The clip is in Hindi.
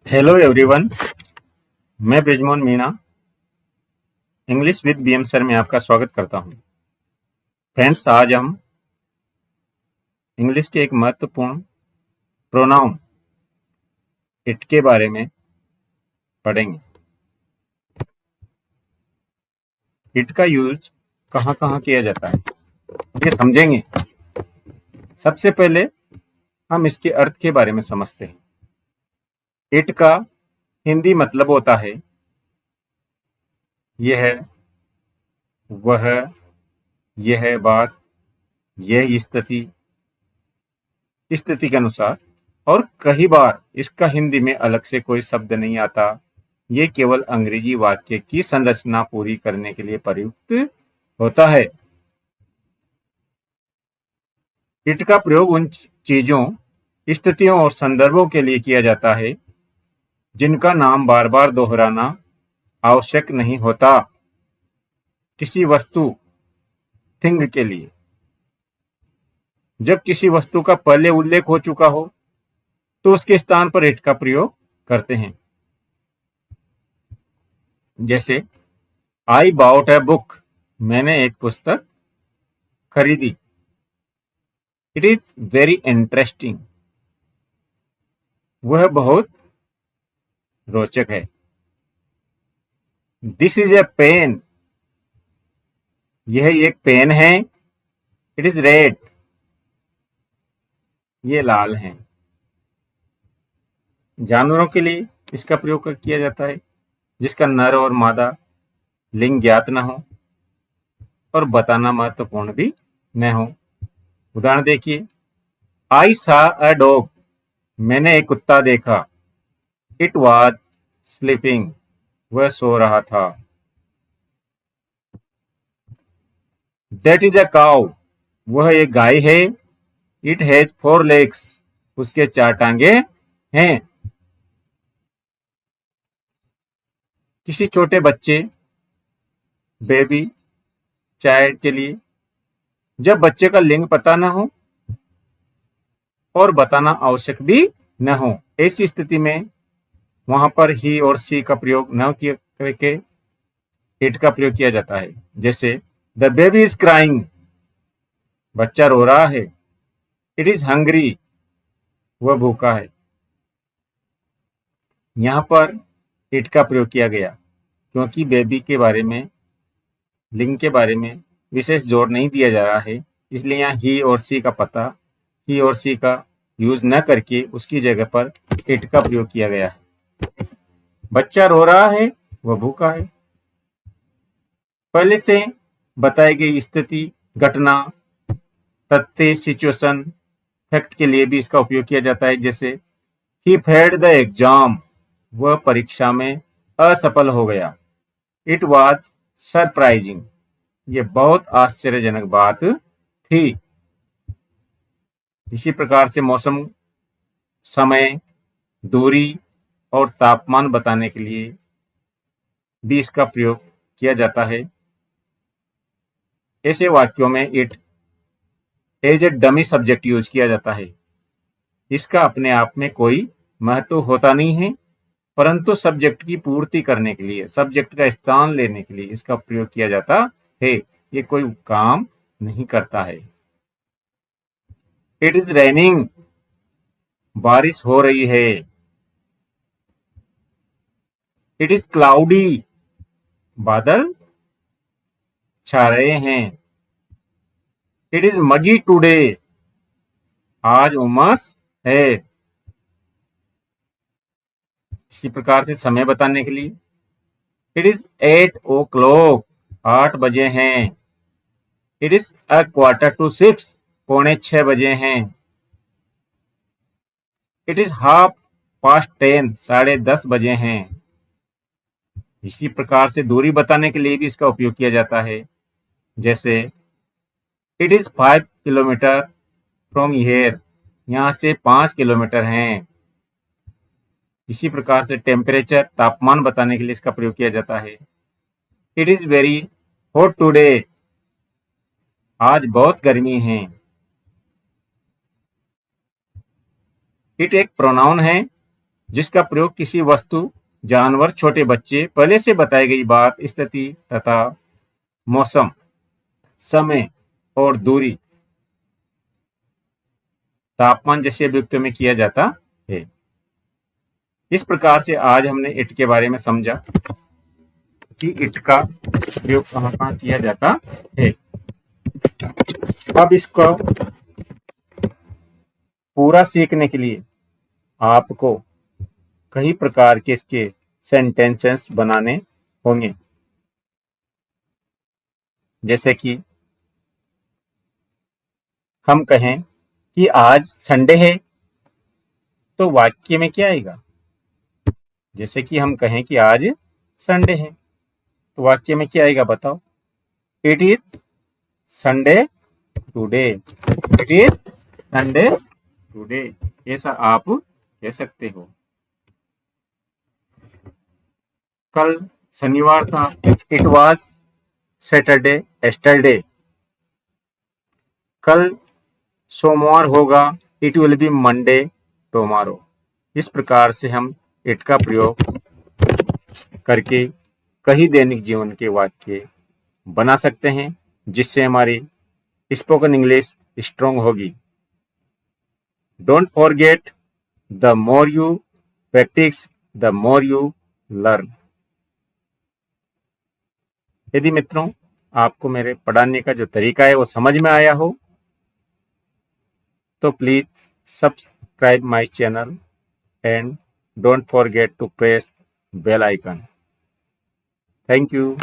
Hello everyone. मैं Brijmohan Meena English with BM sir में आपका स्वागत करता हूं। फ्रेंड्स, आज हम इंग्लिश के एक महत्वपूर्ण प्रोनाउन इट के बारे में पढ़ेंगे। इट का यूज कहां कहां किया जाता है ये समझेंगे। सबसे पहले हम इसके अर्थ के बारे में समझते हैं। इट का हिंदी मतलब होता है यह, वह, यह बात, यह स्थिति के अनुसार, और कई बार इसका हिंदी में अलग से कोई शब्द नहीं आता। ये केवल अंग्रेजी वाक्य की संरचना पूरी करने के लिए प्रयुक्त होता है। इट का प्रयोग उन चीजों, स्थितियों और संदर्भों के लिए किया जाता है जिनका नाम बार बार दोहराना आवश्यक नहीं होता। किसी वस्तु, थिंग के लिए जब किसी वस्तु का पहले उल्लेख हो चुका हो तो उसके स्थान पर इट का प्रयोग करते हैं। जैसे आई बाउट ए बुक, मैंने एक पुस्तक खरीदी। इट इज वेरी इंटरेस्टिंग, वह बहुत रोचक है। दिस इज ए पेन, यह एक पेन है। इट इज रेड, ये लाल है। जानवरों के लिए इसका प्रयोग किया जाता है जिसका नर और मादा लिंग ज्ञात न हो और बताना महत्वपूर्ण भी न हो। उदाहरण देखिए, आई सा अ डॉग, मैंने एक कुत्ता देखा। इट वॉज स्लीपिंग, वह सो रहा था। दैट इज अ काउ, वह एक गाय है। इट हैज 4 legs, उसके 4 टांगे हैं। किसी छोटे बच्चे, बेबी, चाइल्ड के लिए जब बच्चे का लिंग पता न हो और बताना आवश्यक भी न हो, ऐसी स्थिति में वहां पर ही और सी का प्रयोग न करके इट का प्रयोग किया जाता है। जैसे द बेबी इज क्राइंग, बच्चा रो रहा है। इट इज हंग्री, वह भूखा है। यहां पर इट का प्रयोग किया गया क्योंकि बेबी के बारे में, लिंग के बारे में विशेष जोर नहीं दिया जा रहा है, इसलिए यहाँ ही और सी का पता, ही और सी का यूज न करके उसकी जगह पर इट का प्रयोग किया गया है। बच्चा रो रहा है, वह भूखा है। पहले से बताई गई स्थिति, घटना, तथ्य, सिचुएशन, फैक्ट के लिए भी इसका उपयोग किया जाता है। जैसे ही फेल्ड द एग्जाम, वह परीक्षा में असफल हो गया। इट वॉज सरप्राइजिंग, ये बहुत आश्चर्यजनक बात थी। इसी प्रकार से मौसम, समय, दूरी और तापमान बताने के लिए भी इसका प्रयोग किया जाता है। ऐसे वाक्यों में it as a dummy subject use किया जाता है। इसका अपने आप में कोई महत्व होता नहीं है, परंतु सब्जेक्ट की पूर्ति करने के लिए, सब्जेक्ट का स्थान लेने के लिए इसका प्रयोग किया जाता है। ये कोई काम नहीं करता है। इट इज रेनिंग, बारिश हो रही है। इट इज क्लाउडी, बादल छा रहे हैं। इट इज मगी टुडे, आज उमस है। इसी प्रकार से समय बताने के लिए इट इज 8 o'clock, 8 बजे हैं। इट इज अ 5:45, 5:45 बजे हैं। इट इज 10:30, 10:30 बजे हैं। इसी प्रकार से दूरी बताने के लिए भी इसका उपयोग किया जाता है। जैसे it is 5 kilometre from here, यहाँ से 5 किलोमीटर हैं। इसी प्रकार से टेम्परेचर, तापमान बताने के लिए इसका प्रयोग किया जाता है। It is very hot today, आज बहुत गर्मी है। इट एक प्रोनाउन है जिसका प्रयोग किसी वस्तु, जानवर, छोटे बच्चे, पहले से बताई गई बात, स्थिति तथा मौसम, समय और दूरी, तापमान जैसे अभियुक्तों में किया जाता है। इस प्रकार से आज हमने इट के बारे में समझा कि इट का प्रयोग कहाँ कहाँ किया जाता है। अब इसको पूरा सीखने के लिए आपको कई प्रकार के इसके सेंटेंसेस बनाने होंगे। जैसे कि हम कहें कि आज संडे है, तो वाक्य में क्या आएगा? जैसे कि हम कहें कि आज संडे है, तो वाक्य में क्या आएगा बताओ? It is Sunday today. It is Sunday today, ऐसा आप कह सकते हो। कल शनिवार था, इट वाज सैटरडे एस्टरडे। कल सोमवार होगा, it will be Monday tomorrow. इस प्रकार से हम इट का प्रयोग करके कई दैनिक जीवन के वाक्य बना सकते हैं, जिससे हमारी स्पोकन इंग्लिश स्ट्रांग होगी। Don't forget, the more you practice the more you learn. यदि मित्रों आपको मेरे पढ़ाने का जो तरीका है वो समझ में आया हो, तो please subscribe my channel and don't forget to press bell icon. Thank you.